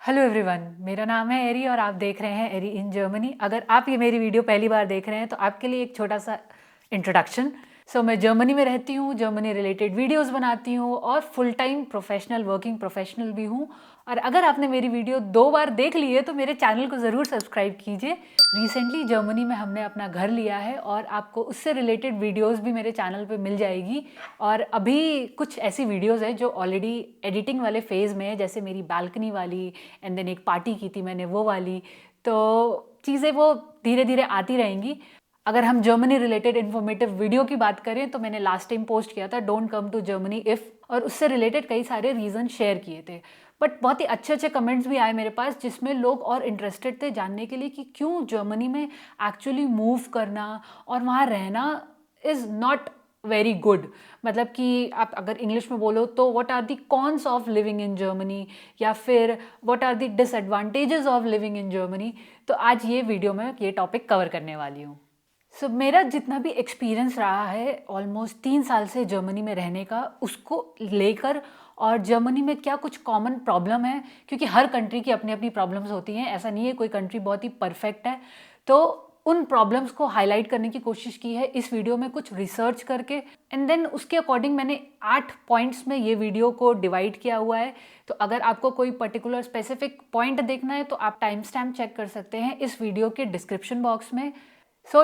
Hello everyone, मेरा नाम है एरी और आप देख रहे हैं एरी इन जर्मनी। अगर आप ये मेरी वीडियो पहली बार देख रहे हैं तो आपके लिए एक छोटा सा इंट्रोडक्शन। मैं जर्मनी में रहती हूँ, जर्मनी रिलेटेड वीडियोस बनाती हूँ और full time professional working professional भी हूँ। और अगर आपने मेरी वीडियो 2 बार देख ली है तो मेरे चैनल को ज़रूर सब्सक्राइब कीजिए। रिसेंटली जर्मनी में हमने अपना घर लिया है और आपको उससे रिलेटेड वीडियोस भी मेरे चैनल पे मिल जाएगी। और अभी कुछ ऐसी वीडियोस हैं जो ऑलरेडी एडिटिंग वाले फेज़ में है, जैसे मेरी बालकनी वाली, एंड देन एक पार्टी की थी मैंने वो वाली। तो चीज़ें वो धीरे धीरे आती रहेंगी। अगर हम जर्मनी रिलेटेड इन्फॉर्मेटिव वीडियो की बात करें तो मैंने लास्ट टाइम पोस्ट किया था don't come to Germany if, और उससे रिलेटेड कई सारे रीज़न शेयर किए थे। बट बहुत ही अच्छे अच्छे कमेंट्स भी आए मेरे पास जिसमें लोग और इंटरेस्टेड थे जानने के लिए कि क्यों जर्मनी में एक्चुअली मूव करना और वहाँ रहना इज़ नॉट वेरी गुड। मतलब कि आप अगर इंग्लिश में बोलो तो what are the cons of living in Germany, या फिर what are the disadvantages of living in Germany. तो आज ये वीडियो में ये टॉपिक कवर करने वाली हूँ। मेरा जितना भी एक्सपीरियंस रहा है ऑलमोस्ट 3 साल से जर्मनी में रहने का, उसको लेकर, और जर्मनी में क्या कुछ कॉमन प्रॉब्लम है, क्योंकि हर कंट्री की अपनी अपनी प्रॉब्लम्स होती हैं, ऐसा नहीं है कोई कंट्री बहुत ही परफेक्ट है। तो उन प्रॉब्लम्स को हाईलाइट करने की कोशिश की है इस वीडियो में कुछ रिसर्च करके, एंड देन उसके अकॉर्डिंग मैंने 8 पॉइंट्स में ये वीडियो को डिवाइड किया हुआ है। तो अगर आपको कोई पर्टिकुलर स्पेसिफिक पॉइंट देखना है तो आप टाइम स्टैम्प चेक कर सकते हैं इस वीडियो के डिस्क्रिप्शन बॉक्स में।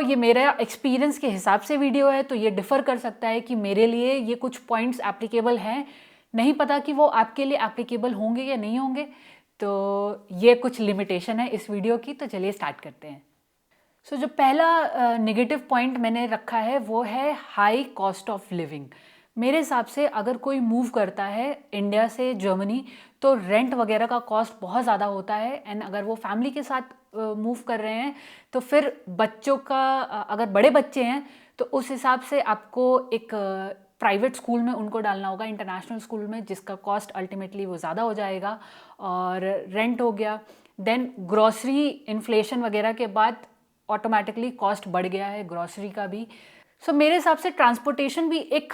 ये मेरा एक्सपीरियंस के हिसाब से वीडियो है, तो ये डिफ़र कर सकता है कि मेरे लिए ये कुछ पॉइंट्स एप्लीकेबल हैं, नहीं पता कि वो आपके लिए एप्लीकेबल होंगे या नहीं होंगे। तो ये कुछ लिमिटेशन है इस वीडियो की। तो चलिए स्टार्ट करते हैं। जो पहला नेगेटिव पॉइंट मैंने रखा है वो है हाई कॉस्ट ऑफ लिविंग। मेरे हिसाब से अगर कोई मूव करता है इंडिया से जर्मनी तो रेंट वगैरह का कॉस्ट बहुत ज़्यादा होता है, एंड अगर वो फैमिली के साथ मूव कर रहे हैं तो फिर बच्चों का अगर बड़े बच्चे हैं तो उस हिसाब से आपको एक प्राइवेट स्कूल में उनको डालना होगा, इंटरनेशनल स्कूल में, जिसका कॉस्ट अल्टीमेटली वो ज़्यादा हो जाएगा। और रेंट हो गया, देन ग्रॉसरी इन्फ्लेशन वगैरह के बाद ऑटोमेटिकली कॉस्ट बढ़ गया है ग्रॉसरी का भी। मेरे हिसाब से ट्रांसपोर्टेशन भी एक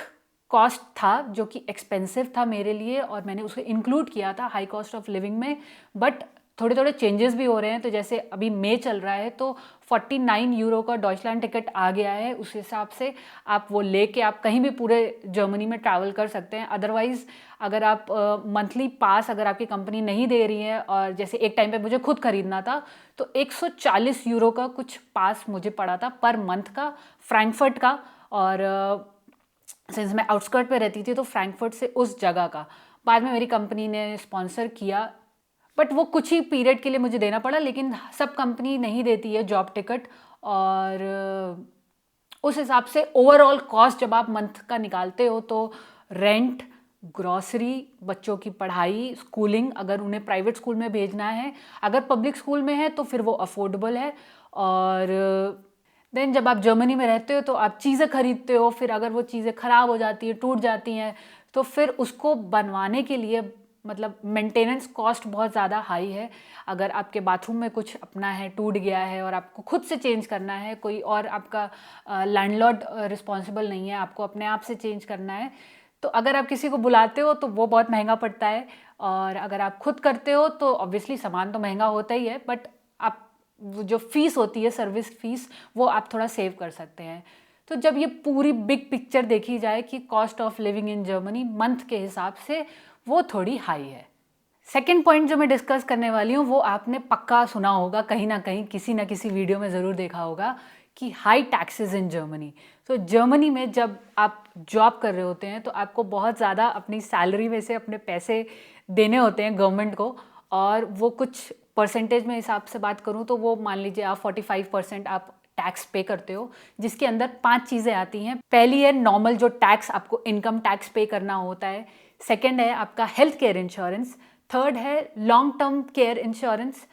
कॉस्ट था जो कि एक्सपेंसिव था मेरे लिए, और मैंने उसको इंक्लूड किया था हाई कॉस्ट ऑफ लिविंग में। बट थोड़े थोड़े चेंजेस भी हो रहे हैं। तो जैसे अभी मई चल रहा है तो 49 यूरो का डॉइचलैंड टिकट आ गया है। उस हिसाब से आप वो लेके आप कहीं भी पूरे जर्मनी में ट्रैवल कर सकते हैं। अदरवाइज़ अगर आप मंथली पास अगर आपकी कंपनी नहीं दे रही है, और जैसे एक टाइम पे मुझे खुद खरीदना था तो 140 यूरो का कुछ पास मुझे पड़ा था पर मंथ का, फ्रैंकफर्ट का। और सिंस मैं आउटस्कर्ट पे रहती थी तो फ्रैंकफर्ट से उस जगह का बाद में मेरी कंपनी ने स्पॉन्सर किया। बट वो कुछ ही पीरियड के लिए मुझे देना पड़ा, लेकिन सब कंपनी नहीं देती है जॉब टिकट। और उस हिसाब से ओवरऑल कॉस्ट जब आप मंथ का निकालते हो तो रेंट, ग्रॉसरी, बच्चों की पढ़ाई, स्कूलिंग अगर उन्हें प्राइवेट स्कूल में भेजना है, अगर पब्लिक स्कूल में है तो फिर वो अफोर्डेबल है। और देन जब आप जर्मनी में रहते हो तो आप चीज़ें खरीदते हो, फिर अगर वो चीज़ें ख़राब हो जाती है, टूट जाती हैं, तो फिर उसको बनवाने के लिए मतलब मेंटेनेंस कॉस्ट बहुत ज़्यादा हाई है। अगर आपके बाथरूम में कुछ अपना है, टूट गया है और आपको खुद से चेंज करना है, कोई और आपका लैंडलॉर्ड रिस्पॉन्सिबल नहीं है, आपको अपने आप से चेंज करना है, तो अगर आप किसी को बुलाते हो तो वो बहुत महंगा पड़ता है। और अगर आप खुद करते हो तो ऑब्वियसली सामान तो महंगा होता ही है, बट आप वो जो फ़ीस होती है, सर्विस फ़ीस, वो आप थोड़ा सेव कर सकते हैं। तो जब ये पूरी बिग पिक्चर देखी जाए कि cost of living in Germany month के हिसाब से वो थोड़ी हाई है। सेकेंड पॉइंट जो मैं डिस्कस करने वाली हूँ वो आपने पक्का सुना होगा, कहीं ना कहीं किसी ना किसी वीडियो में ज़रूर देखा होगा कि हाई टैक्सेस इन जर्मनी। तो जर्मनी में जब आप जॉब कर रहे होते हैं तो आपको बहुत ज़्यादा अपनी सैलरी में से अपने पैसे देने होते हैं गवर्नमेंट को, और वो कुछ परसेंटेज में हिसाब से बात करूँ तो वो मान लीजिए आप 45% आप टैक्स पे करते हो, जिसके अंदर 5 चीज़ें आती हैं। पहली है नॉर्मल जो टैक्स आपको इनकम टैक्स पे करना होता है। सेकेंड है आपका हेल्थ केयर इंश्योरेंस। थर्ड है long term care insurance.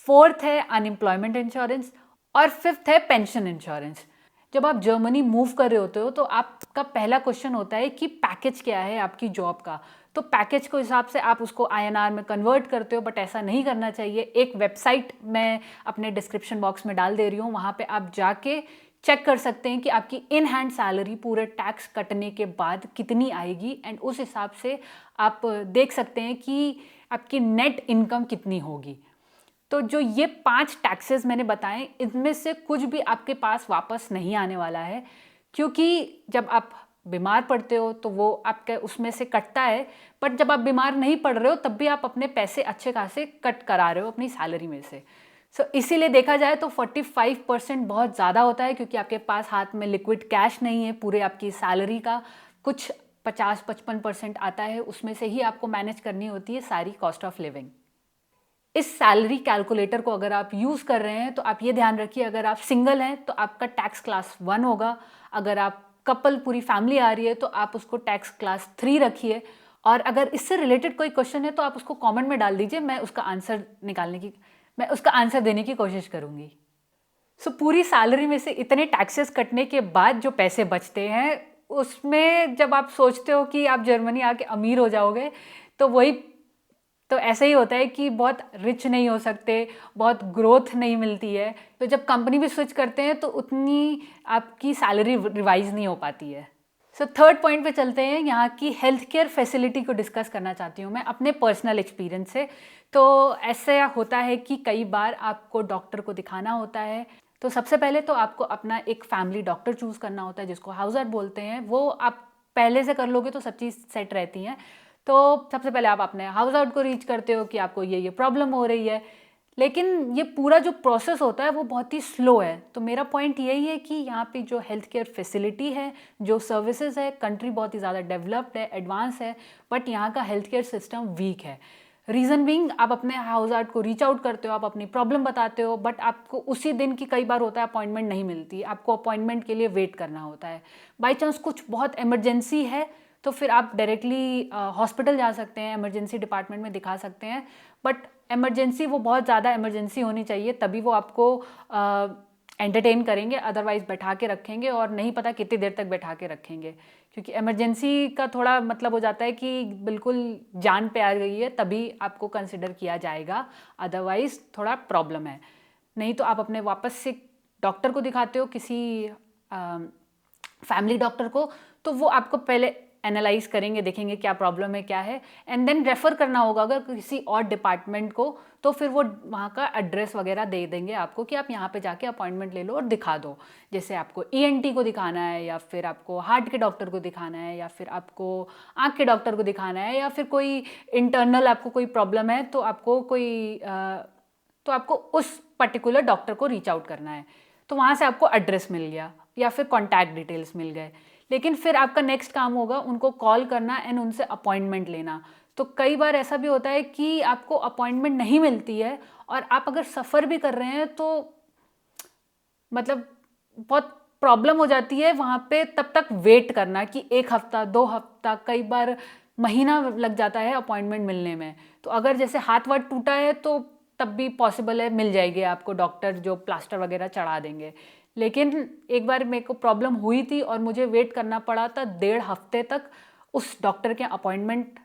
Fourth है अनएम्प्लॉयमेंट इंश्योरेंस। और फिफ्थ है पेंशन इंश्योरेंस। जब आप जर्मनी मूव कर रहे होते हो तो आपका पहला क्वेश्चन होता है कि पैकेज क्या है आपकी जॉब का। तो पैकेज के हिसाब से आप उसको आईएनआर में कन्वर्ट करते हो, बट ऐसा नहीं करना चाहिए। एक वेबसाइट मैं अपने डिस्क्रिप्शन बॉक्स में डाल दे रही हूँ, वहाँ पे आप जाके चेक कर सकते हैं कि आपकी इन हैंड सैलरी पूरे टैक्स कटने के बाद कितनी आएगी, एंड उस हिसाब से आप देख सकते हैं कि आपकी नेट इनकम कितनी होगी। तो जो ये 5 टैक्सेस मैंने बताए, इनमें से कुछ भी आपके पास वापस नहीं आने वाला है, क्योंकि जब आप बीमार पड़ते हो तो वो आपके उसमें से कटता है, बट जब आप बीमार नहीं पड़ रहे हो तब भी आप अपने पैसे अच्छे खासे कट करा रहे हो अपनी सैलरी में से। इसीलिए देखा जाए तो 45% बहुत ज़्यादा होता है, क्योंकि आपके पास हाथ में लिक्विड कैश नहीं है पूरे आपकी सैलरी का, कुछ 50-55% आता है, उसमें से ही आपको मैनेज करनी होती है सारी कॉस्ट ऑफ लिविंग। इस सैलरी कैलकुलेटर को अगर आप यूज़ कर रहे हैं तो आप ये ध्यान रखिए, अगर आप सिंगल हैं तो आपका टैक्स क्लास 1 होगा, अगर आप कपल पूरी फैमिली आ रही है तो आप उसको टैक्स क्लास 3 रखिए, और अगर इससे रिलेटेड कोई क्वेश्चन है तो आप उसको कमेंट में डाल दीजिए, मैं उसका आंसर देने की कोशिश करूँगी। पूरी सैलरी में से इतने टैक्सेस कटने के बाद जो पैसे बचते हैं, उसमें जब आप सोचते हो कि आप जर्मनी आके अमीर हो जाओगे, तो ऐसे ही होता है कि बहुत रिच नहीं हो सकते, बहुत ग्रोथ नहीं मिलती है। तो जब कंपनी भी स्विच करते हैं तो उतनी आपकी सैलरी रिवाइज नहीं हो पाती है। थर्ड पॉइंट पे चलते हैं, यहाँ की हेल्थ केयर फैसिलिटी को डिस्कस करना चाहती हूँ मैं अपने पर्सनल एक्सपीरियंस से। तो ऐसे होता है कि कई बार आपको डॉक्टर को दिखाना होता है, तो सबसे पहले तो आपको अपना एक फैमिली डॉक्टर चूज़ करना होता है, जिसको हाउस हेल्प बोलते हैं। वो आप पहले से कर लोगे तो सब चीज़ सेट रहती हैं। तो सबसे पहले आप अपने हाउस हेल्प को रीच करते हो कि आपको ये प्रॉब्लम हो रही है, लेकिन ये पूरा जो प्रोसेस होता है वो बहुत ही स्लो है। तो मेरा पॉइंट यही है कि यहाँ पे जो हेल्थ केयर फैसिलिटी है, जो सर्विसेज है, कंट्री बहुत ही ज़्यादा डेवलप्ड है, एडवांस है, बट यहाँ का हेल्थ केयर सिस्टम वीक है। रीज़न बीइंग, आप अपने हाउस हेल्प को रीच आउट करते हो, आप अपनी प्रॉब्लम बताते हो, बट आपको उसी दिन की कई बार होता है अपॉइंटमेंट नहीं मिलती, आपको अपॉइंटमेंट के लिए वेट करना होता है। बाई चांस कुछ बहुत इमरजेंसी है तो फिर आप डायरेक्टली हॉस्पिटल जा सकते हैं, इमरजेंसी डिपार्टमेंट में दिखा सकते हैं, बट इमरजेंसी वो बहुत ज़्यादा इमरजेंसी होनी चाहिए, तभी वो आपको एंटरटेन करेंगे, अदरवाइज बैठा के रखेंगे और नहीं पता कितनी देर तक बैठा के रखेंगे, क्योंकि इमरजेंसी का थोड़ा मतलब हो जाता है कि बिल्कुल जान पे आ गई है तभी आपको कंसिडर किया जाएगा, अदरवाइज थोड़ा प्रॉब्लम है। नहीं तो आप अपने वापस से डॉक्टर को दिखाते हो, किसी फैमिली डॉक्टर को, तो वो आपको पहले एनालाइज करेंगे, देखेंगे क्या प्रॉब्लम है, क्या है, एंड देन रेफ़र करना होगा अगर किसी और डिपार्टमेंट को, तो फिर वो वहाँ का एड्रेस वगैरह दे देंगे आपको कि आप यहाँ पे जाके अपॉइंटमेंट ले लो और दिखा दो। जैसे आपको ENT को दिखाना है, या फिर आपको हार्ट के डॉक्टर को दिखाना है, या फिर आपको आँख के डॉक्टर को दिखाना है, या फिर कोई इंटरनल आपको कोई प्रॉब्लम है तो आपको उस पर्टिकुलर डॉक्टर को रीच आउट करना है। तो वहाँ से आपको एड्रेस मिल गया या फिर कॉन्टैक्ट डिटेल्स मिल गए, लेकिन फिर आपका नेक्स्ट काम होगा उनको कॉल करना एंड उनसे अपॉइंटमेंट लेना। तो कई बार ऐसा भी होता है कि आपको अपॉइंटमेंट नहीं मिलती है, और आप अगर सफ़र भी कर रहे हैं तो मतलब बहुत प्रॉब्लम हो जाती है वहाँ पे तब तक वेट करना, कि 1 हफ्ता 2 हफ्ता, कई बार महीना लग जाता है अपॉइंटमेंट मिलने में। तो अगर जैसे हाथ वाथ टूटा है तो तब भी पॉसिबल है, मिल जाएगी आपको डॉक्टर जो प्लास्टर वगैरह चढ़ा देंगे। लेकिन एक बार मेरे को प्रॉब्लम हुई थी और मुझे वेट करना पड़ा था 1.5 हफ्ते तक उस डॉक्टर के अपॉइंटमेंट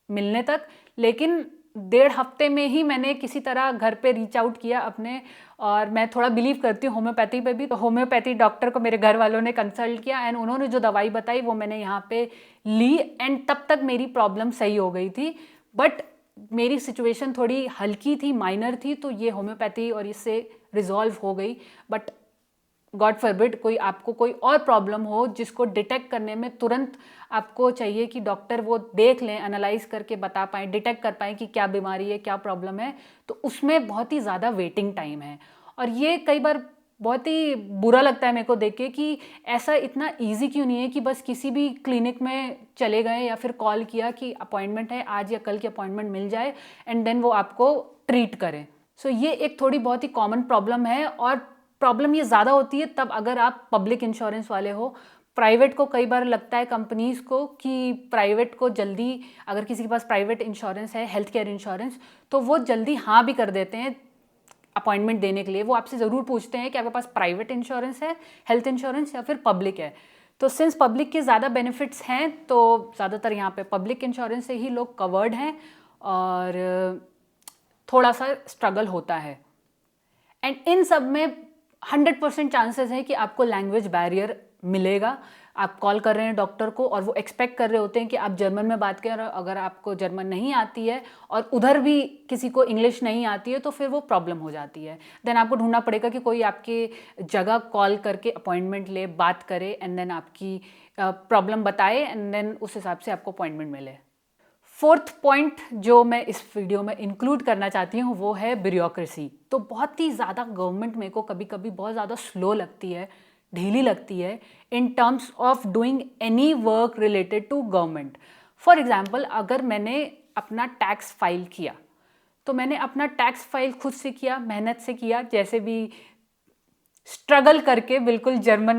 मिलने तक, लेकिन 1.5 हफ्ते में ही मैंने किसी तरह घर पे रीच आउट किया अपने, और मैं थोड़ा बिलीव करती हूँ होम्योपैथी पे भी, तो होम्योपैथी डॉक्टर को मेरे घर वालों ने कंसल्ट किया एंड उन्होंने जो दवाई बताई वो मैंने यहाँ पे ली, एंड तब तक मेरी प्रॉब्लम सही हो गई थी। बट मेरी सिचुएशन थोड़ी हल्की थी, माइनर थी, तो ये होम्योपैथी और इससे रिजॉल्व हो गई। बट गॉड फॉरबिड आपको कोई और प्रॉब्लम हो जिसको डिटेक्ट करने में तुरंत आपको चाहिए कि डॉक्टर वो देख लें, एनालाइज करके बता पाएँ, डिटेक्ट कर पाएँ कि क्या बीमारी है, क्या प्रॉब्लम है, तो उसमें बहुत ही ज़्यादा वेटिंग टाइम है। और ये कई बार बहुत ही बुरा लगता है मेरे को देख के कि ऐसा इतना ईजी क्यों नहीं है कि बस किसी भी क्लिनिक में चले गए या फिर कॉल किया कि अपॉइंटमेंट है, आज या कल की अपॉइंटमेंट मिल जाए एंड देन वो आपको ट्रीट करें। ये एक थोड़ी बहुत ही कॉमन प्रॉब्लम है, और प्रॉब्लम ये ज़्यादा होती है तब अगर आप पब्लिक इंश्योरेंस वाले हो। प्राइवेट को कई बार लगता है कंपनीज़ को कि प्राइवेट को जल्दी, अगर किसी के पास प्राइवेट इंश्योरेंस है, हेल्थ केयर इंश्योरेंस, तो वो जल्दी हाँ भी कर देते हैं अपॉइंटमेंट देने के लिए। वो आपसे ज़रूर पूछते हैं कि आपके पास प्राइवेट इंश्योरेंस है, हेल्थ इंश्योरेंस, या फिर पब्लिक है। तो सिंस पब्लिक के ज़्यादा बेनिफिट्स हैं तो ज़्यादातर यहाँ पे पब्लिक इंश्योरेंस से ही लोग कवर्ड हैं, और थोड़ा सा स्ट्रगल होता है। एंड इन सब में 100% चांसेस है कि आपको लैंग्वेज बैरियर मिलेगा। आप कॉल कर रहे हैं डॉक्टर को और वो एक्सपेक्ट कर रहे होते हैं कि आप जर्मन में बात करें, और अगर आपको जर्मन नहीं आती है और उधर भी किसी को इंग्लिश नहीं आती है तो फिर वो प्रॉब्लम हो जाती है। देन आपको ढूंढना पड़ेगा कि कोई आपके जगह कॉल करके अपॉइंटमेंट ले, बात करे, एंड देन आपकी प्रॉब्लम बताए, एंड देन उस हिसाब से आपको अपॉइंटमेंट मिले। फोर्थ पॉइंट जो मैं इस वीडियो में इंक्लूड करना चाहती हूँ वो है ब्यूरोक्रेसी। तो बहुत ही ज़्यादा गवर्नमेंट मेरे को कभी कभी बहुत ज़्यादा स्लो लगती है, ढीली लगती है in terms of doing any work related to government. For example, अगर मैंने अपना टैक्स फाइल किया तो मैंने अपना टैक्स फाइल खुद से किया, मेहनत से किया, जैसे भी स्ट्रगल करके बिल्कुल जर्मन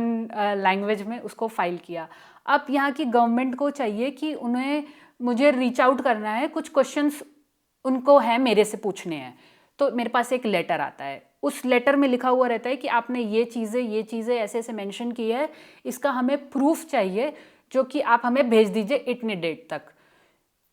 लैंग्वेज में उसको फाइल किया। अब यहाँ की गवर्नमेंट को चाहिए कि उन्हें मुझे रीच आउट करना है, कुछ क्वेश्चंस उनको है मेरे से पूछने हैं, तो मेरे पास एक लेटर आता है। उस लेटर में लिखा हुआ रहता है कि आपने ये चीज़ें ऐसे ऐसे मेंशन की है, इसका हमें प्रूफ चाहिए जो कि आप हमें भेज दीजिए इतने डेट तक।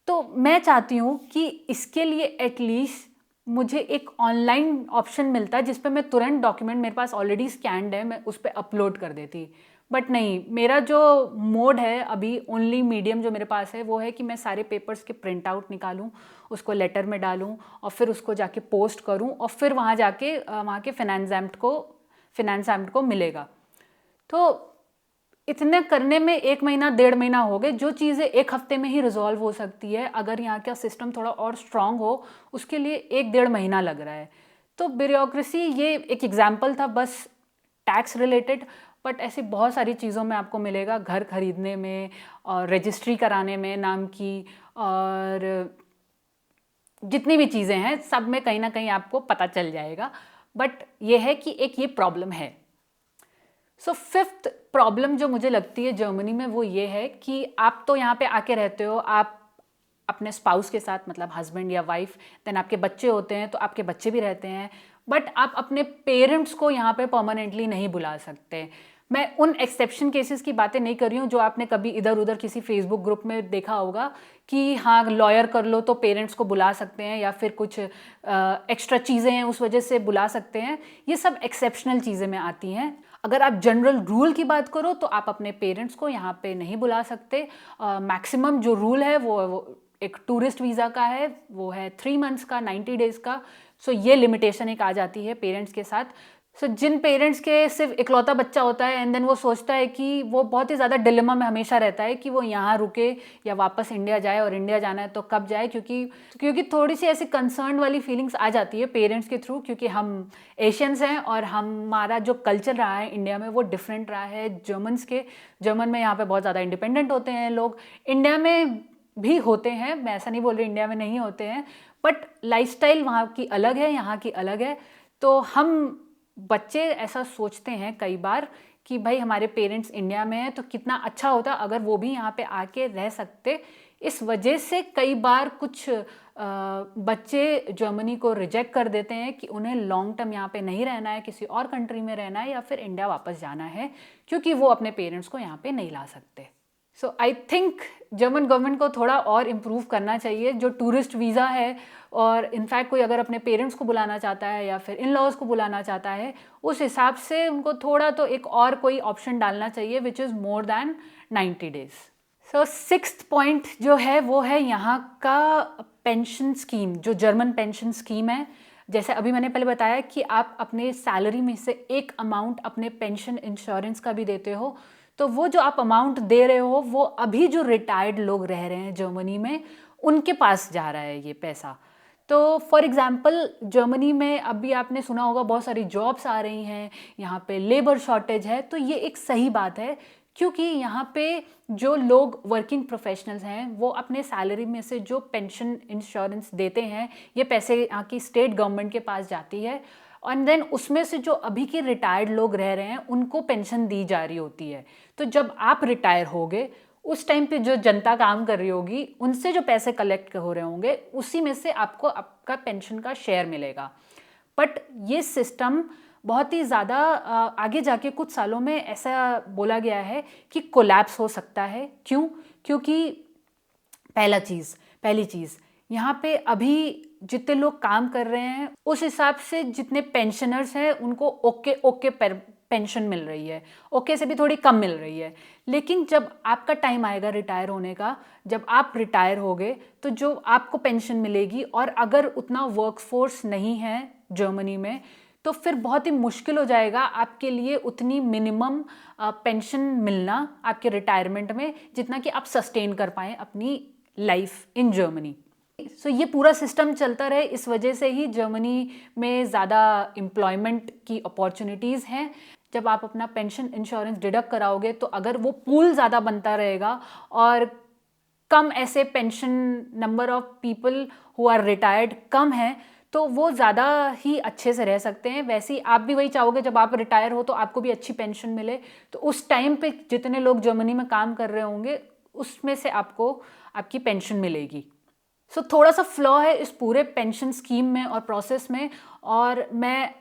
तो मैं चाहती हूँ कि इसके लिए एटलीस्ट मुझे एक ऑनलाइन ऑप्शन मिलता जिस पे मैं तुरंत डॉक्यूमेंट, मेरे पास ऑलरेडी स्कैन्ड है, मैं उस पर अपलोड कर देती। बट नहीं, मेरा जो मोड है अभी, ओनली मीडियम जो मेरे पास है वो है कि मैं सारे पेपर्स के प्रिंट आउट निकालूं, उसको लेटर में डालूं और फिर उसको जाके पोस्ट करूं और फिर वहाँ जाके वहाँ के फिनेंस एम्प्ट को मिलेगा। तो इतने करने में 1 महीना 1.5 महीना हो गए, जो चीज़ें 1 हफ्ते में ही रिजॉल्व हो सकती है, अगर यहाँ का सिस्टम थोड़ा और स्ट्रांग हो उसके लिए 1-1.5 महीना लग रहा है। तो ब्यूरोक्रेसी ये एक एग्जाम्पल था बस टैक्स रिलेटेड, बट ऐसी बहुत सारी चीज़ों में आपको मिलेगा, घर खरीदने में और रजिस्ट्री कराने में नाम की, और जितनी भी चीज़ें हैं सब में कहीं ना कहीं आपको पता चल जाएगा। बट ये है कि एक ये प्रॉब्लम है। सो फिफ्थ प्रॉब्लम जो मुझे लगती है जर्मनी में वो ये है कि आप तो यहाँ पे आके रहते हो, आप अपने स्पाउस के साथ, मतलब हस्बैंड या वाइफ, देन आपके बच्चे होते हैं तो आपके बच्चे भी रहते हैं, बट आप अपने पेरेंट्स को यहाँ पे परमानेंटली नहीं बुला सकते। मैं उन एक्सेप्शन केसेस की बातें नहीं कर रही हूँ जो आपने कभी इधर उधर किसी फेसबुक ग्रुप में देखा होगा कि हाँ लॉयर कर लो तो पेरेंट्स को बुला सकते हैं, या फिर कुछ एक्स्ट्रा चीज़ें हैं उस वजह से बुला सकते हैं। ये सब एक्सेप्शनल चीज़ें में आती हैं। अगर आप जनरल रूल की बात करो तो आप अपने पेरेंट्स को यहाँ पे नहीं बुला सकते। मैक्सिमम जो रूल है वो एक टूरिस्ट वीज़ा का है, वो है 3 मंथ्स का, 90 डेज़ का। सो ये लिमिटेशन एक आ जाती है पेरेंट्स के साथ। सो जिन पेरेंट्स के सिर्फ इकलौता बच्चा होता है एंड देन वो सोचता है कि वो बहुत ही ज़्यादा डिलेमा में हमेशा रहता है कि वो यहाँ रुके या वापस इंडिया जाए, और इंडिया जाना है तो कब जाए, क्योंकि थोड़ी सी ऐसी कंसर्न वाली फीलिंग्स आ जाती है पेरेंट्स के थ्रू, क्योंकि हम एशियंस हैं और हमारा जो कल्चर रहा है इंडिया में वो डिफरेंट रहा है जर्मन्स के। जर्मन में यहाँ पे बहुत ज़्यादा इंडिपेंडेंट होते हैं लोग, इंडिया में भी होते हैं, मैं ऐसा नहीं बोल रही इंडिया में नहीं होते हैं, बट लाइफस्टाइल वहाँ की अलग है, यहाँ की अलग है। तो हम बच्चे ऐसा सोचते हैं कई बार कि भाई हमारे पेरेंट्स इंडिया में हैं तो कितना अच्छा होता अगर वो भी यहाँ पे आके रह सकते। इस वजह से कई बार कुछ बच्चे जर्मनी को रिजेक्ट कर देते हैं कि उन्हें लॉन्ग टर्म यहाँ पे नहीं रहना है, किसी और कंट्री में रहना है या फिर इंडिया वापस जाना है, क्योंकि वो अपने पेरेंट्स को यहाँ पे नहीं ला सकते। सो आई थिंक जर्मन गवर्नमेंट को थोड़ा और इम्प्रूव करना चाहिए जो टूरिस्ट वीज़ा है, और इनफैक्ट कोई अगर अपने पेरेंट्स को बुलाना चाहता है या फिर इन लॉज को बुलाना चाहता है, उस हिसाब से उनको थोड़ा तो एक और कोई ऑप्शन डालना चाहिए which is more than 90 days. So 6th point जो है वो है यहाँ का पेंशन स्कीम, जो जर्मन पेंशन स्कीम है। जैसे अभी मैंने पहले बताया कि आप अपने सैलरी में से एक अमाउंट अपने पेंशन इंश्योरेंस का भी देते हो, तो वो जो आप अमाउंट दे रहे हो वो अभी जो रिटायर्ड लोग रह रहे हैं जर्मनी में उनके पास जा रहा है ये पैसा। तो फॉर एग्जांपल जर्मनी में अभी आपने सुना होगा बहुत सारी जॉब्स आ रही हैं, यहाँ पे लेबर शॉर्टेज है, तो ये एक सही बात है, क्योंकि यहाँ पे जो लोग वर्किंग प्रोफेशनल्स हैं वो अपने सैलरी में से जो पेंशन इंश्योरेंस देते हैं, ये पैसे यहाँ की स्टेट गवर्नमेंट के पास जाती है, एंड देन उसमें से जो अभी के रिटायर्ड लोग रह रहे हैं उनको पेंशन दी जा रही होती है। तो जब आप रिटायर होगे उस टाइम पे जो जनता काम कर रही होगी उनसे जो पैसे कलेक्ट हो रहे होंगे उसी में से आपको आपका पेंशन का शेयर मिलेगा। बट ये सिस्टम बहुत ही ज़्यादा आगे जाके कुछ सालों में ऐसा बोला गया है कि कोलैप्स हो सकता है। क्यों? क्योंकि पहली चीज़ यहाँ पे अभी जितने लोग काम कर रहे हैं उस हिसाब से जितने पेंशनर्स हैं उनको ओके पेंशन मिल रही है, ओके से भी थोड़ी कम मिल रही है। लेकिन जब आपका टाइम आएगा रिटायर होने का, जब आप रिटायर होगे तो जो आपको पेंशन मिलेगी, और अगर उतना वर्कफोर्स नहीं है जर्मनी में, तो फिर बहुत ही मुश्किल हो जाएगा आपके लिए उतनी मिनिमम पेंशन मिलना आपके रिटायरमेंट में, जितना कि आप सस्टेन कर पाएँ अपनी लाइफ इन जर्मनी। सो ये पूरा सिस्टम चलता रहे, इस वजह से ही जर्मनी में ज़्यादा एम्प्लॉयमेंट की अपॉर्चुनिटीज़ हैं। जब आप अपना पेंशन इंश्योरेंस डिडक्ट कराओगे, तो अगर वो पूल ज़्यादा बनता रहेगा और कम ऐसे pension number of people who are retired कम है, तो वो ज़्यादा ही अच्छे से रह सकते हैं। वैसे ही आप भी वही चाहोगे, जब आप रिटायर हो तो आपको भी अच्छी पेंशन मिले, तो उस टाइम पे जितने लोग जर्मनी में काम कर रहे होंगे उसमें से आपको आपकी पेंशन मिलेगी। सो थोड़ा सा फ्लॉ है इस पूरे पेंशन स्कीम में और प्रोसेस में, और मैं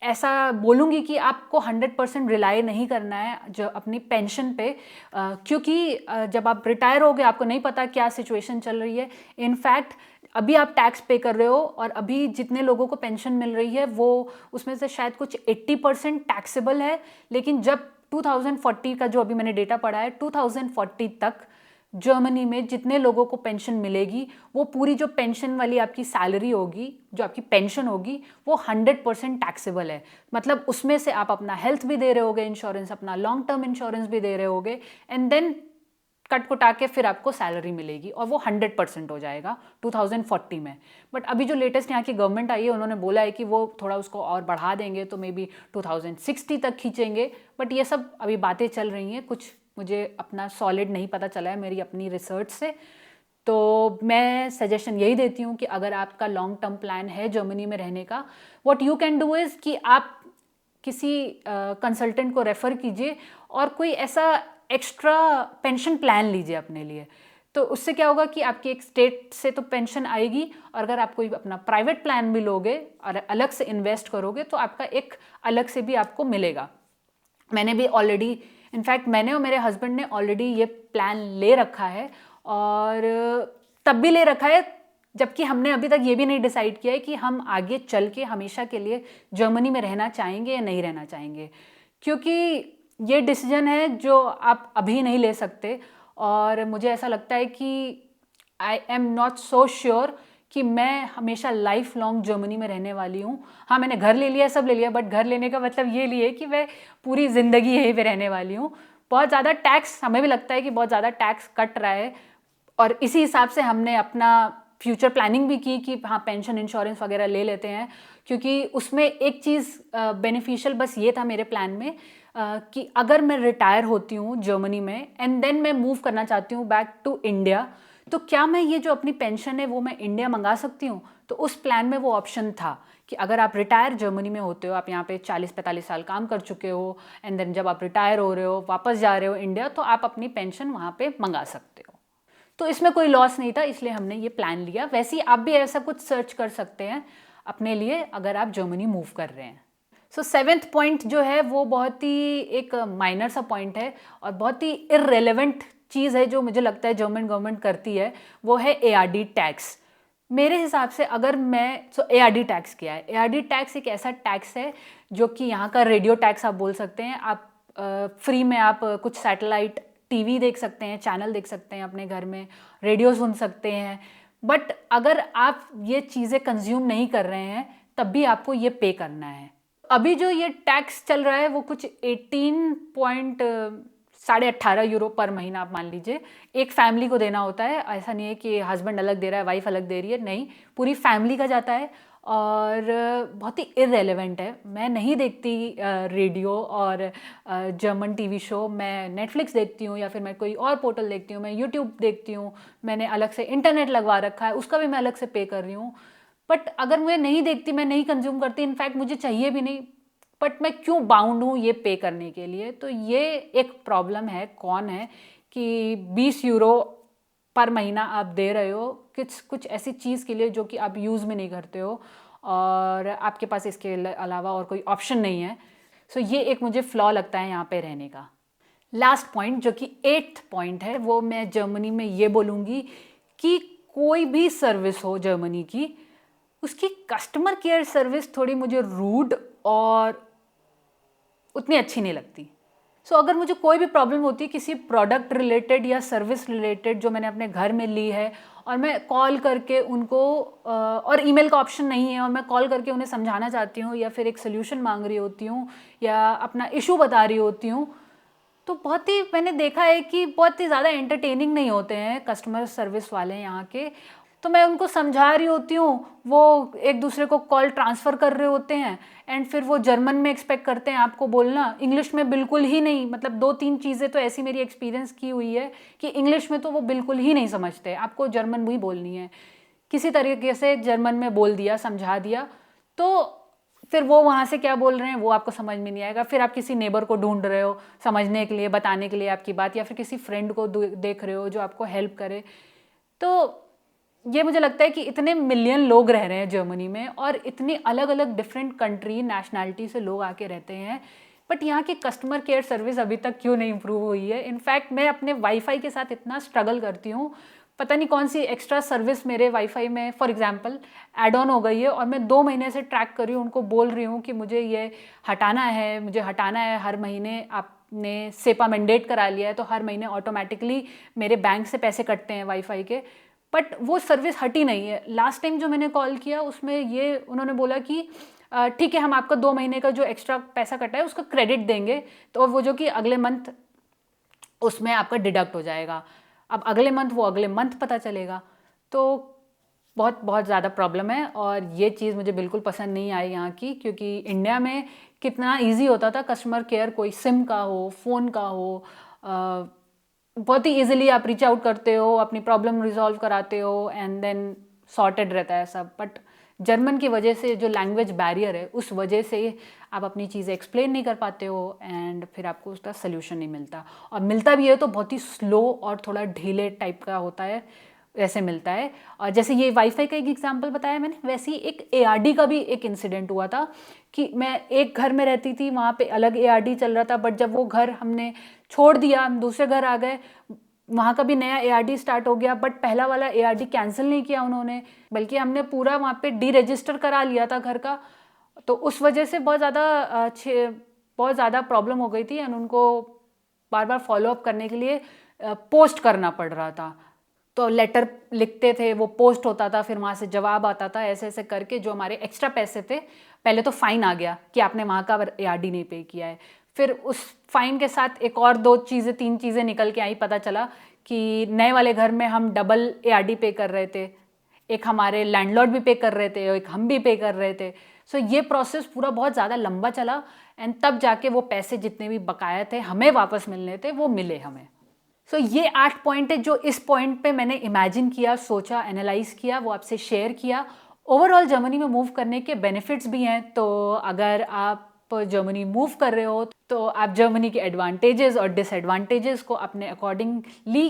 ऐसा बोलूँगी कि आपको 100% रिलाई नहीं करना है जो अपनी पेंशन पे, क्योंकि जब आप रिटायर होगे आपको नहीं पता क्या सिचुएशन चल रही है। इनफैक्ट अभी आप टैक्स पे कर रहे हो, और अभी जितने लोगों को पेंशन मिल रही है वो उसमें से शायद कुछ 80% टैक्सेबल है। लेकिन जब 2040 का जो अभी मैंने डेटा पढ़ा है, 2040 तक जर्मनी में जितने लोगों को पेंशन मिलेगी, वो पूरी जो पेंशन वाली आपकी सैलरी होगी, जो आपकी पेंशन होगी, वो 100% टैक्सेबल है। मतलब उसमें से आप अपना हेल्थ भी दे रहे होगे इंश्योरेंस, अपना लॉन्ग टर्म इंश्योरेंस भी दे रहे होगे, एंड देन कट कुटा के फिर आपको सैलरी मिलेगी, और वो 100% हो जाएगा 2040 में। बट अभी जो लेटेस्ट यहाँ की गवर्नमेंट आई है, उन्होंने बोला है कि वो थोड़ा उसको और बढ़ा देंगे, तो मे बी 2060 तक खींचेंगे। बट ये सब अभी बातें चल रही हैं, कुछ मुझे अपना सॉलिड नहीं पता चला है मेरी अपनी रिसर्च से। तो मैं सजेशन यही देती हूँ कि अगर आपका लॉन्ग टर्म प्लान है जर्मनी में रहने का, what you can do is कि आप किसी कंसल्टेंट को रेफ़र कीजिए और कोई ऐसा एक्स्ट्रा पेंशन प्लान लीजिए अपने लिए। तो उससे क्या होगा कि आपकी एक स्टेट से तो पेंशन आएगी, और अगर आप कोई अपना प्राइवेट प्लान भी लोगे और अलग से इन्वेस्ट करोगे, तो आपका एक अलग से भी आपको मिलेगा। मैंने भी ऑलरेडी, इनफैक्ट मैंने और मेरे हस्बैंड ने ऑलरेडी ये प्लान ले रखा है, और तब भी ले रखा है जबकि हमने अभी तक ये भी नहीं डिसाइड किया है कि हम आगे चल के हमेशा के लिए जर्मनी में रहना चाहेंगे या नहीं रहना चाहेंगे, क्योंकि ये डिसीजन है जो आप अभी नहीं ले सकते। और मुझे ऐसा लगता है कि I am not so sure कि मैं हमेशा लाइफ लॉन्ग जर्मनी में रहने वाली हूँ। हाँ, मैंने घर ले लिया, सब ले लिया, बट घर लेने का मतलब ये लिए कि मैं पूरी ज़िंदगी यहीं पे रहने वाली हूँ। बहुत ज़्यादा टैक्स, हमें भी लगता है कि बहुत ज़्यादा टैक्स कट रहा है, और इसी हिसाब से हमने अपना फ्यूचर प्लानिंग भी की कि हाँ, पेंशन इंश्योरेंस वगैरह ले लेते हैं। क्योंकि उसमें एक चीज़ बेनिफिशियल बस ये था मेरे प्लान में, कि अगर मैं रिटायर होती हूँ जर्मनी में एंड देन मैं मूव करना चाहती हूँ बैक टू इंडिया, तो क्या मैं ये जो अपनी पेंशन है वो मैं इंडिया मंगा सकती हूँ। तो उस प्लान में वो ऑप्शन था कि अगर आप रिटायर जर्मनी में होते हो, आप यहाँ पे 40-45 साल काम कर चुके हो, एंड देन जब आप रिटायर हो रहे हो, वापस जा रहे हो इंडिया, तो आप अपनी पेंशन वहाँ पे मंगा सकते हो। तो इसमें कोई लॉस नहीं था, इसलिए हमने ये प्लान लिया। वैसे ही आप भी ऐसा कुछ सर्च कर सकते हैं अपने लिए अगर आप जर्मनी मूव कर रहे हैं। सो 7th पॉइंट जो है वो बहुत ही एक माइनर सा पॉइंट है और बहुत ही इररेलेवेंट चीज़ है जो मुझे लगता है जर्मन गवर्नमेंट करती है, वो है ARD टैक्स। मेरे हिसाब से अगर मैं ARD टैक्स क्या है? ARD टैक्स एक ऐसा टैक्स है जो कि यहाँ का रेडियो टैक्स आप बोल सकते हैं। आप फ्री में आप कुछ सैटेलाइट टीवी देख सकते हैं, चैनल देख सकते हैं अपने घर में, रेडियो सुन सकते हैं। बट अगर आप ये चीज़ें कंज्यूम नहीं कर रहे हैं तब भी आपको ये पे करना है। अभी जो ये टैक्स चल रहा है वो कुछ 18.18 यूरो पर महीना आप मान लीजिए एक फैमिली को देना होता है। ऐसा नहीं है कि हस्बैंड अलग दे रहा है, वाइफ अलग दे रही है, नहीं, पूरी फैमिली का जाता है और बहुत ही इररेलेवेंट है। मैं नहीं देखती रेडियो और जर्मन टीवी शो, मैं नेटफ्लिक्स देखती हूँ या फिर मैं कोई और पोर्टल देखती हूँ, मैं यूट्यूब देखती हूँ, मैंने अलग से इंटरनेट लगवा रखा है, उसका भी मैं अलग से पे कर रही हूँ। बट अगर मैं नहीं देखती, मैं नहीं कंज्यूम करती, इनफैक्ट मुझे चाहिए भी नहीं, बट मैं क्यों बाउंड हूँ ये पे करने के लिए? तो ये एक प्रॉब्लम है, कौन है कि 20 यूरो पर महीना आप दे रहे हो कुछ ऐसी चीज़ के लिए जो कि आप यूज़ में नहीं करते हो और आपके पास इसके अलावा और कोई ऑप्शन नहीं है। सो ये एक मुझे फ्लॉ लगता है यहाँ पे रहने का। लास्ट पॉइंट जो कि 8th पॉइंट है, वो मैं जर्मनी में ये बोलूँगी कि कोई भी सर्विस हो जर्मनी की, उसकी कस्टमर केयर सर्विस थोड़ी मुझे रूड और उतनी अच्छी नहीं लगती। सो अगर मुझे कोई भी प्रॉब्लम होती है किसी प्रोडक्ट रिलेटेड या सर्विस रिलेटेड जो मैंने अपने घर में ली है, और मैं कॉल करके उनको और ईमेल का ऑप्शन नहीं है, और मैं कॉल करके उन्हें समझाना चाहती हूँ या फिर एक सोल्यूशन मांग रही होती हूँ या अपना इशू बता रही होती हूँ, तो बहुत ही मैंने देखा है कि बहुत ही ज़्यादा एंटरटेनिंग नहीं होते हैं कस्टमर सर्विस वाले यहाँ के। तो मैं उनको समझा रही होती हूँ, वो एक दूसरे को कॉल ट्रांसफ़र कर रहे होते हैं, एंड फिर वो जर्मन में एक्सपेक्ट करते हैं आपको बोलना, इंग्लिश में बिल्कुल ही नहीं। मतलब 2-3 चीज़ें तो ऐसी मेरी एक्सपीरियंस की हुई है कि इंग्लिश में तो वो बिल्कुल ही नहीं समझते, आपको जर्मन भी बोलनी है। किसी तरीके से जर्मन में बोल दिया, समझा दिया, तो फिर वो वहाँ से क्या बोल रहे हैं वो आपको समझ में नहीं आएगा। फिर आप किसी नेबर को ढूंढ रहे हो समझने के लिए, बताने के लिए आपकी बात, या फिर किसी फ्रेंड को देख रहे हो जो आपको हेल्प करे। तो ये मुझे लगता है कि इतने मिलियन लोग रह रहे हैं जर्मनी में, और इतनी अलग अलग डिफरेंट कंट्री नेशनैलिटी से लोग आके रहते हैं, बट यहाँ की कस्टमर केयर सर्विस अभी तक क्यों नहीं इम्प्रूव हुई है। इनफैक्ट मैं अपने वाईफाई के साथ इतना स्ट्रगल करती हूँ, पता नहीं कौन सी एक्स्ट्रा सर्विस मेरे वाईफाई में फॉर एग्जांपल ऐड ऑन हो गई है, और मैं 2 महीने से ट्रैक कर रही हूँ, उनको बोल रही हूँ कि मुझे ये हटाना है, मुझे हटाना है। हर महीने आपने सेपा मैंडेट करा लिया है, तो हर महीने ऑटोमेटिकली मेरे बैंक से पैसे कटते हैं वाईफाई के, बट वो सर्विस हटी नहीं है। लास्ट टाइम जो मैंने कॉल किया उसमें ये उन्होंने बोला कि ठीक है, हम आपका 2 महीने का जो एक्स्ट्रा पैसा कटा है उसका क्रेडिट देंगे, तो वो जो कि अगले मंथ उसमें आपका डिडक्ट हो जाएगा। अब अगले मंथ वो अगले मंथ पता चलेगा। तो बहुत बहुत ज़्यादा प्रॉब्लम है, और ये चीज़ मुझे बिल्कुल पसंद नहीं आई यहाँ की, क्योंकि इंडिया में कितना इजी होता था कस्टमर केयर, कोई सिम का हो, फ़ोन का हो, बहुत ही इजीली आप रीच आउट करते हो, अपनी प्रॉब्लम रिजॉल्व कराते हो, एंड देन सॉर्टेड रहता है सब। बट जर्मन की वजह से जो लैंग्वेज बैरियर है उस वजह से आप अपनी चीज़ें एक्सप्लेन नहीं कर पाते हो, एंड फिर आपको उसका सोल्यूशन नहीं मिलता, और मिलता भी है तो बहुत ही स्लो और थोड़ा ढीले टाइप का होता है, वैसे मिलता है। और जैसे ये वाईफाई का एक एग्जांपल बताया मैंने, वैसे ही एक एआरडी का भी एक इंसिडेंट हुआ था कि मैं एक घर में रहती थी, वहाँ पे अलग एआरडी चल रहा था, बट जब वो घर हमने छोड़ दिया, हम दूसरे घर आ गए, वहाँ का भी नया एआरडी स्टार्ट हो गया, बट पहला वाला एआरडी कैंसिल नहीं किया उन्होंने, बल्कि हमने पूरा वहाँ पे डी रजिस्टर करा लिया था घर का। तो उस वजह से बहुत ज़्यादा प्रॉब्लम हो गई थी, एंड उनको बार बार फॉलोअप करने के लिए पोस्ट करना पड़ रहा था। तो लेटर लिखते थे, वो पोस्ट होता था, फिर वहाँ से जवाब आता था, ऐसे ऐसे करके जो हमारे एक्स्ट्रा पैसे थे, पहले तो फ़ाइन आ गया कि आपने वहाँ का एआरडी नहीं पे किया है, फिर उस फाइन के साथ एक और 3 चीज़ें निकल के आई। पता चला कि नए वाले घर में हम डबल एआरडी पे कर रहे थे, एक हमारे लैंडलॉर्ड भी पे कर रहे थे और एक हम भी पे कर रहे थे। सो ये प्रोसेस पूरा बहुत ज़्यादा लंबा चला, एंड तब जाके वो पैसे जितने भी बकाया थे हमें वापस मिलने थे, वो मिले हमें। सो ये 8 पॉइंट है जो इस पॉइंट पे मैंने इमेजिन किया, सोचा, एनालाइज किया, वो आपसे शेयर किया। ओवरऑल जर्मनी में मूव करने के बेनिफिट्स भी हैं, तो अगर आप जर्मनी मूव कर रहे हो तो आप जर्मनी के एडवांटेजेस और डिसएडवांटेजेस को अपने अकॉर्डिंगली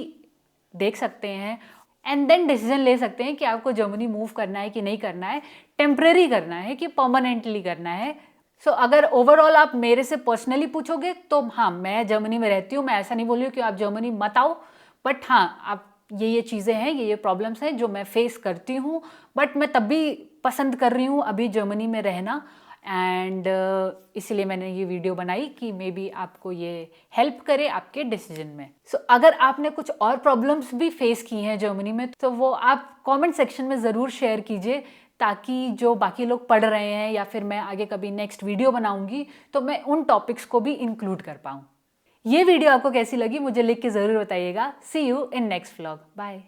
देख सकते हैं, एंड देन डिसीजन ले सकते हैं कि आपको जर्मनी मूव करना है कि नहीं करना है, टेम्परेरी करना है कि परमानेंटली करना है। सो अगर ओवरऑल आप मेरे से पर्सनली पूछोगे तो हाँ, मैं जर्मनी में रहती हूँ, मैं ऐसा नहीं बोल रही हूँ कि आप जर्मनी मत आओ, बट हाँ, आप ये चीज़ें हैं, ये प्रॉब्लम्स हैं जो मैं फेस करती हूँ, बट मैं तब भी पसंद कर रही हूँ अभी जर्मनी में रहना, एंड इसीलिए मैंने ये वीडियो बनाई कि मे बी आपको ये हेल्प करे आपके डिसीजन में। सो अगर आपने कुछ और प्रॉब्लम्स भी फेस की हैं जर्मनी में, तो वो आप कमेंट सेक्शन में ज़रूर शेयर कीजिए, ताकि जो बाकी लोग पढ़ रहे हैं या फिर मैं आगे कभी नेक्स्ट वीडियो बनाऊंगी तो मैं उन टॉपिक्स को भी इंक्लूड कर पाऊँ। ये वीडियो आपको कैसी लगी मुझे लिख के ज़रूर बताइएगा। See you in next vlog. Bye.